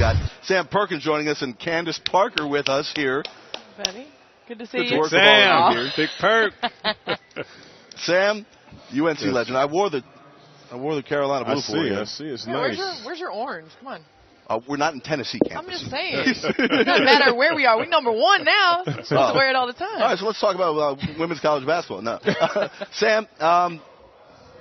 got Sam Perkins joining us and Candace Parker with us here. Buddy, good to see Good to you. work Sam, with all of you Big Perk. Sam, UNC legend. I wore the Carolina blue for you. I see. It's Yeah, nice. where's your orange? Come on. We're not in Tennessee campus. I'm just saying. It doesn't matter where we are. We're #1 now. We're supposed to wear it all the time. All right, so let's talk about women's college basketball. No. Sam,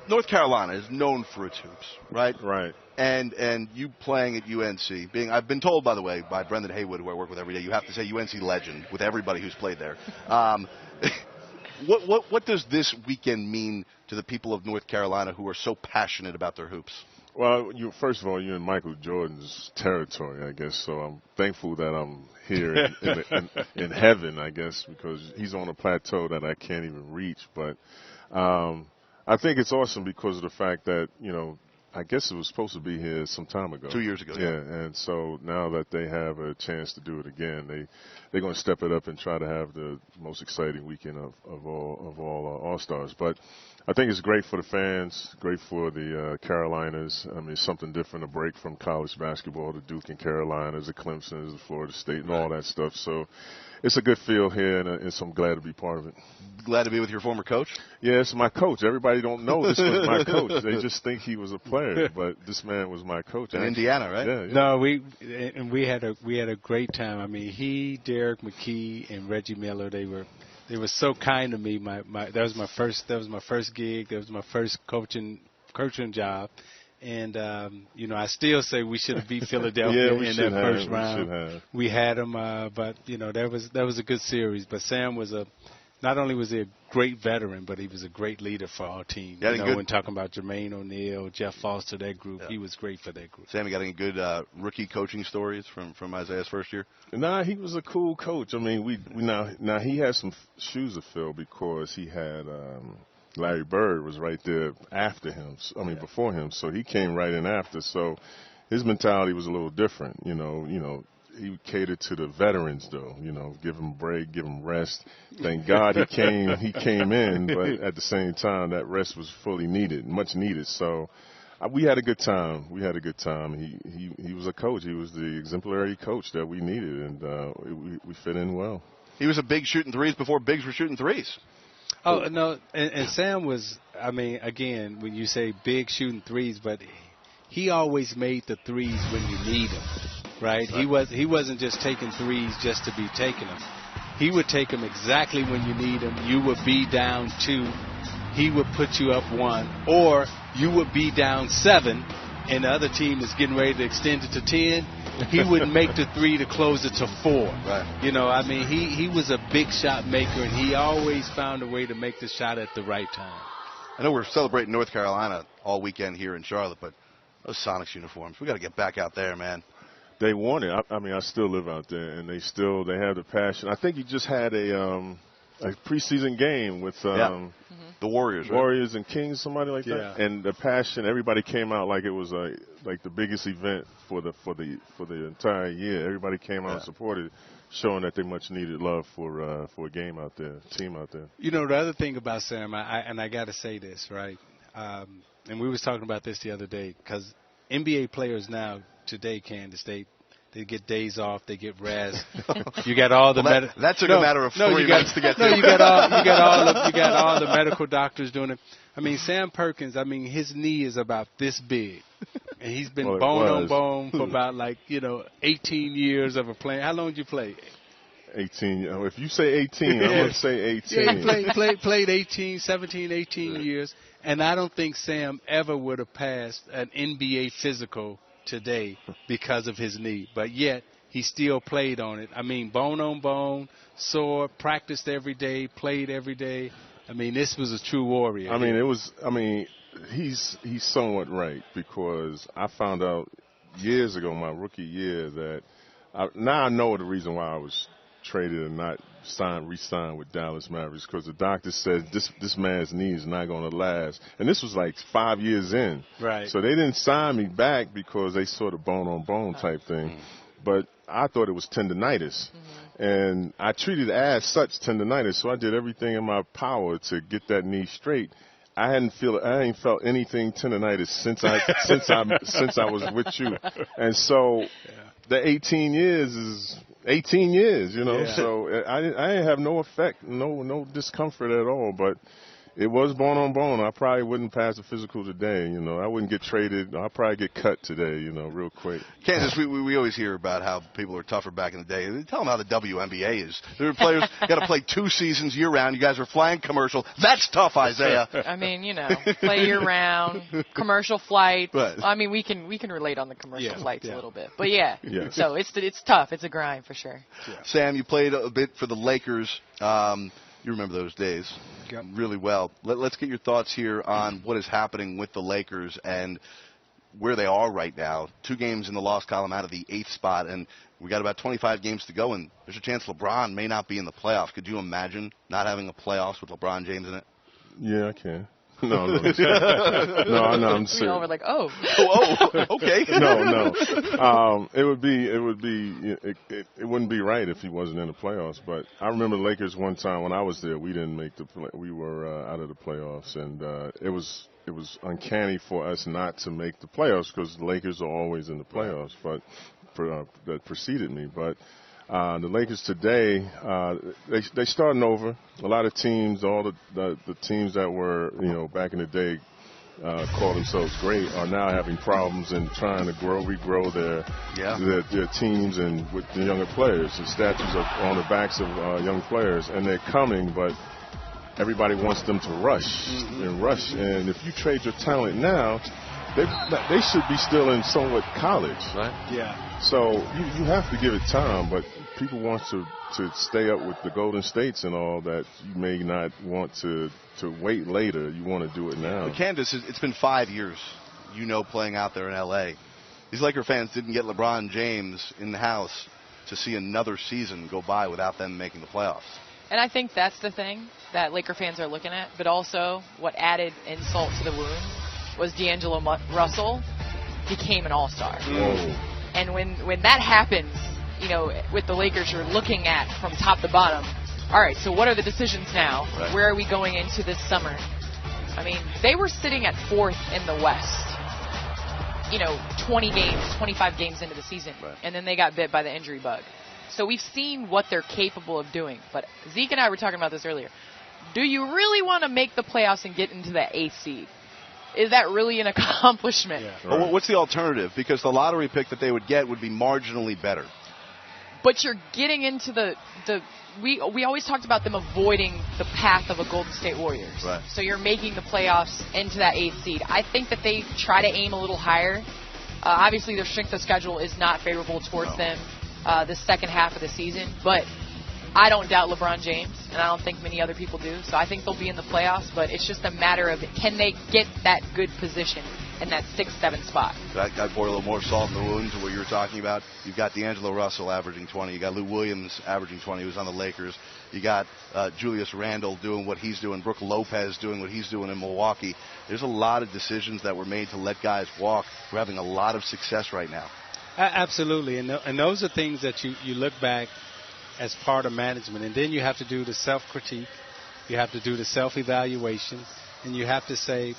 North Carolina is known for its hoops, right? Right. And you playing at UNC, I've been told, by the way, by Brendan Haywood, who I work with every day, you have to say UNC legend with everybody who's played there. What does this weekend mean to the people of North Carolina who are so passionate about their hoops? Well, first of all, you're in Michael Jordan's territory, I guess. So I'm thankful that I'm here in heaven, I guess, because he's on a plateau that I can't even reach. But I think it's awesome because of the fact that, I guess it was supposed to be here some time ago. 2 years ago. Yeah, and so now that they have a chance to do it again, they're going to step it up and try to have the most exciting weekend of all All-Stars. But I think it's great for the fans, great for the Carolinas. I mean, it's something different, a break from college basketball, the Duke and Carolinas, the Clemsons, the Florida State, and all that stuff. So it's a good feel here, and so I'm glad to be part of it. Glad to be with your former coach? Yeah, it's my coach. Everybody don't know this was my coach. They just think he was a player, but this man was my coach. In Indiana, right? Yeah. No, we had a great time. I mean, he, Derek McKee, and Reggie Miller, they were so kind to me. That was my first gig. That was my first coaching job. And I still say we should have beat Philadelphia in that first round. We had them, but that was a good series. But Sam not only was he a great veteran, but he was a great leader for our team. When talking about Jermaine O'Neal, Jeff Foster, that group, he was great for that group. Sam, you got any good rookie coaching stories from Isaiah's first year? Nah, he was a cool coach. I mean, now he had some shoes to fill because he had Larry Bird was right there after him. Before him. So he came right in after. So his mentality was a little different. He catered to the veterans, though. Give them a break, give them rest. Thank God he came in, but at the same time, that rest was fully needed, much needed. So we had a good time. He was a coach. He was the exemplary coach that we needed, and we fit in well. He was a big shooting threes before bigs were shooting threes. Oh, no, and Sam was, again, when you say big shooting threes, but he always made the threes when you need them. Right? He wasn't just taking threes just to be taking them. He would take them exactly when you need them. You would be down 2. He would put you up 1. Or you would be down 7, and the other team is getting ready to extend it to 10. He would make the 3 to close it to 4. Right. He was a big shot maker, and he always found a way to make the shot at the right time. I know we're celebrating North Carolina all weekend here in Charlotte, but those Sonics uniforms, we got to get back out there, man. They want it. I still live out there, and they have the passion. I think you just had a preseason game with the Warriors, right? Warriors and Kings, somebody like that. And the passion, everybody came out like it was like the biggest event for the entire year. Everybody came out and supported, showing that they much needed love for a game out there, team out there. The other thing about Sam, I got to say this, right? And we was talking about this the other day because NBA players now today, Candace, they get days off, they get rest. You got all the that took a matter of 3 months to get there. You got all the medical doctors doing it. Sam Perkins, his knee is about this big, and he's been bone on bone for about 18 years of a play. How long did you play? 18. If you say 18, I'm going to say 18. Yeah, he played 17, 18 years, and I don't think Sam ever would have passed an NBA physical today because of his knee, but yet he still played on it. Bone on bone, sore, practiced every day, played every day. This was a true warrior. He's somewhat right because I found out years ago, my rookie year, that now I know the reason why I was traded and not re-signed with Dallas Mavericks because the doctor said this man's knee is not going to last. And this was like 5 years in. Right. So they didn't sign me back because they sort of bone-on-bone type thing. But I thought it was tendinitis. And I treated it as such tendinitis, so I did everything in my power to get that knee straight. I ain't felt anything tendonitis since I was with you, and so the 18 years is 18 years, you know. Yeah. So I didn't have no effect, no discomfort at all, but. It was bone on bone. I probably wouldn't pass the physical today. You know, I wouldn't get traded. I'll probably get cut today. You know, real quick. Kansas, we always hear about how people are tougher back in the day. Tell them how the WNBA is. There are players got to play 2 seasons year round. You guys are flying commercial. That's tough, Isaiah. I mean, you know, play year round, commercial flights. Right. I mean, we can relate on the commercial flights a little bit, but yeah. So it's tough. It's a grind for sure. Yeah. Sam, you played a bit for the Lakers. You remember those days really well. Let's get your thoughts here on what is happening with the Lakers and where they are right now. 2 games in the loss column out of the 8th spot, and we got about 25 games to go, and there's a chance LeBron may not be in the playoffs. Could you imagine not having a playoffs with LeBron James in it? Yeah, I can. No, I'm serious. We all were like, oh, okay. No. It wouldn't be right if he wasn't in the playoffs. But I remember the Lakers one time when I was there, we didn't make we were out of the playoffs, and it was uncanny for us not to make the playoffs because the Lakers are always in the playoffs. But that preceded me, but. The Lakers today, they starting over. A lot of teams, all the teams that were, back in the day, called themselves great, are now having problems and trying to regrow their teams and with the younger players. The statues are on the backs of young players, and they're coming, but everybody wants them to rush. And if you trade your talent now, they should be still in somewhat college. Right. Yeah. So you have to give it time, but people want to stay up with the Golden States and all that. You may not want to wait later. You want to do it now. But Candace, it's been 5 years, playing out there in L.A. These Laker fans didn't get LeBron James in the house to see another season go by without them making the playoffs. And I think that's the thing that Laker fans are looking at, but also what added insult to the wound was D'Angelo Russell became an all-star. And when that happens, with the Lakers, you're looking at from top to bottom, all right, so what are the decisions now? Right. Where are we going into this summer? I mean, they were sitting at 4th in the West, 25 games into the season, and then they got bit by the injury bug. So we've seen what they're capable of doing. But Zeke and I were talking about this earlier. Do you really want to make the playoffs and get into the 8th seed? Is that really an accomplishment? Yeah. Right. Well, what's the alternative? Because the lottery pick that they would get would be marginally better. But you're getting into we always talked about them avoiding the path of a Golden State Warriors. Right. So you're making the playoffs into that 8th seed. I think that they try to aim a little higher. Obviously, their strength of schedule is not favorable towards them the second half of the season. But I don't doubt LeBron James, and I don't think many other people do. So I think they'll be in the playoffs, but it's just a matter of can they get that good position in that 6th, 7th spot. That pour a little more salt in the wound to what you were talking about. You've got D'Angelo Russell averaging 20. You got Lou Williams averaging 20, who's on the Lakers. You got Julius Randle doing what he's doing. Brook Lopez doing what he's doing in Milwaukee. There's a lot of decisions that were made to let guys walk. We're having a lot of success right now. Absolutely, and those are things that you look back as part of management, and then you have to do the self-critique, you have to do the self-evaluation, and you have to say,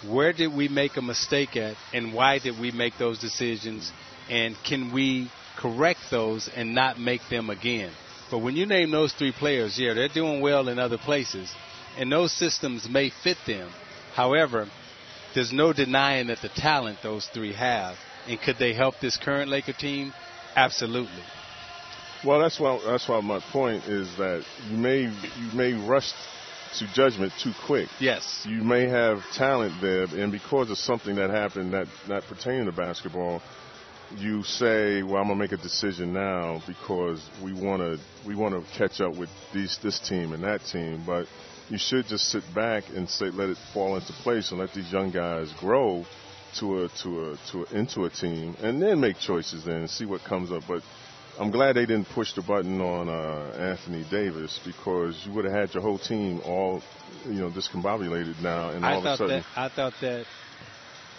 where did we make a mistake at, and why did we make those decisions, and can we correct those and not make them again? But when you name those 3 players, they're doing well in other places, and those systems may fit them. However, there's no denying that the talent those 3 have, and could they help this current Laker team? Absolutely. Well, that's why my point is that you may rush to judgment too quick. Yes. You may have talent there, and because of something that happened not pertaining to basketball, you say, well, I'm going to make a decision now because we want to catch up with this team and that team. But you should just sit back and let it fall into place and let these young guys grow into a team, and then make choices then and see what comes up. But I'm glad they didn't push the button on Anthony Davis, because you would have had your whole team all, discombobulated now, and all of a sudden.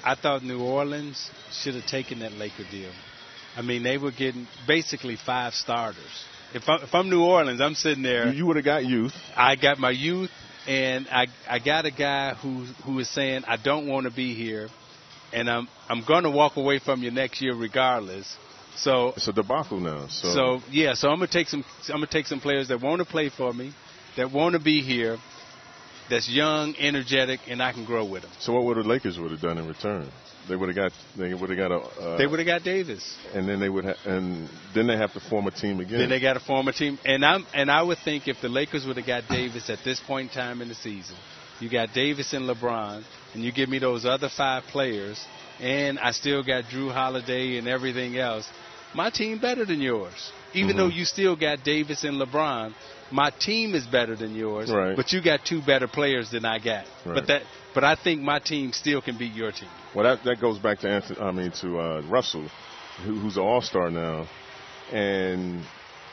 I thought New Orleans should have taken that Laker deal. I mean, they were getting basically 5 starters. If I'm New Orleans, I'm sitting there. You would have got youth. I got my youth, and I got a guy who is saying I don't want to be here, and I'm going to walk away from you next year regardless. So it's a debacle now. So I'm gonna take some players that want to play for me, that want to be here, that's young, energetic, and I can grow with them. So what would the Lakers would have done in return? They would have got Davis, and then they have to form a team again. Then they got to form a team, and I would think if the Lakers would have got Davis at this point in time in the season, you got Davis and LeBron, and you give me those other 5 players, and I still got Drew Holiday and everything else. My team better than yours, even though you still got Davis and LeBron. My team is better than yours, right. But you got 2 better players than I got. Right. But I think my team still can beat your team. Well, that goes back to Russell, who's an all-star now, and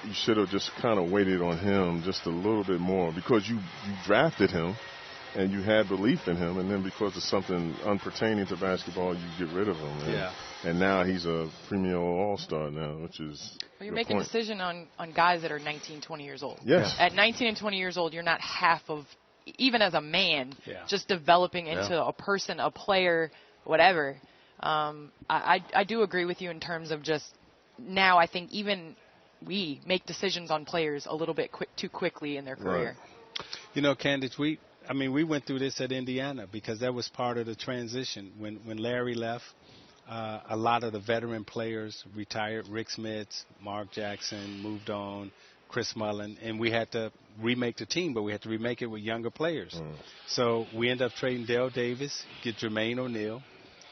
you should have just kind of waited on him just a little bit more because you drafted him and you had belief in him, and then because of something unpertaining to basketball, you get rid of him. And now he's a premier all-star now, which is you're making a decision on guys that are 19, 20 years old. Yes. At 19 and 20 years old, you're not half of, even as a man, just developing into a person, a player, whatever. I do agree with you in terms of just now I think even we make decisions on players a little bit too quickly in their career. Right. You know, Candace, we went through this at Indiana because that was part of the transition. When Larry left, a lot of the veteran players retired. Rick Smits, Mark Jackson moved on, Chris Mullin, and we had to remake the team, but we had to remake it with younger players. So we ended up trading Dale Davis, get Jermaine O'Neal,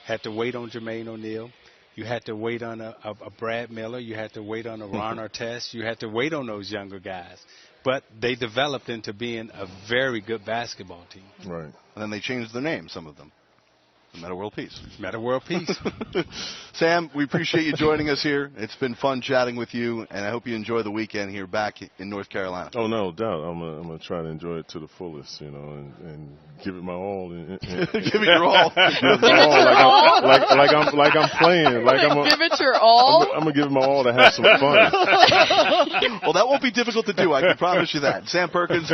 had to wait on Jermaine O'Neal. You had to wait on a Brad Miller. You had to wait on a Ron Artest. You had to wait on those younger guys. But they developed into being a very good basketball team. Right. And then they changed their name, some of them. Meta World Peace. Meta World Peace. Sam, we appreciate you joining us here. It's been fun chatting with you, and I hope you enjoy the weekend here back in North Carolina. Oh, no doubt. I'm gonna try to enjoy it to the fullest, and give it my all. Give it your all. Like I'm playing. Give it your all? I'm gonna give it my all to have some fun. Well, that won't be difficult to do. I can promise you that. Sam Perkins,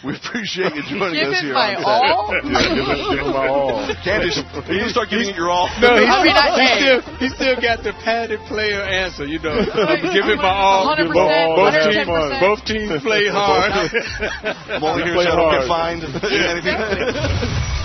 we appreciate you joining us here. Give it my all? Give it my all. Candace, you start giving it your all. No, he still got the padded player answer. You know, give it my all. 100%, both teams play hard. I'm only here so I don't get fined. Anything.